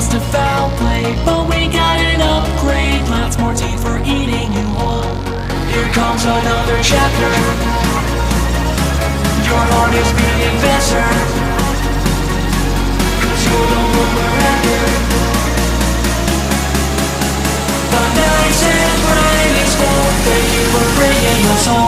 lost a foul play, but we got an upgrade. Lots more teeth for eating you whole. Here comes another chapter. Your heart is beating faster, 'cause you're the one we're after. The nights and Fridays won't, that you were bringing us home.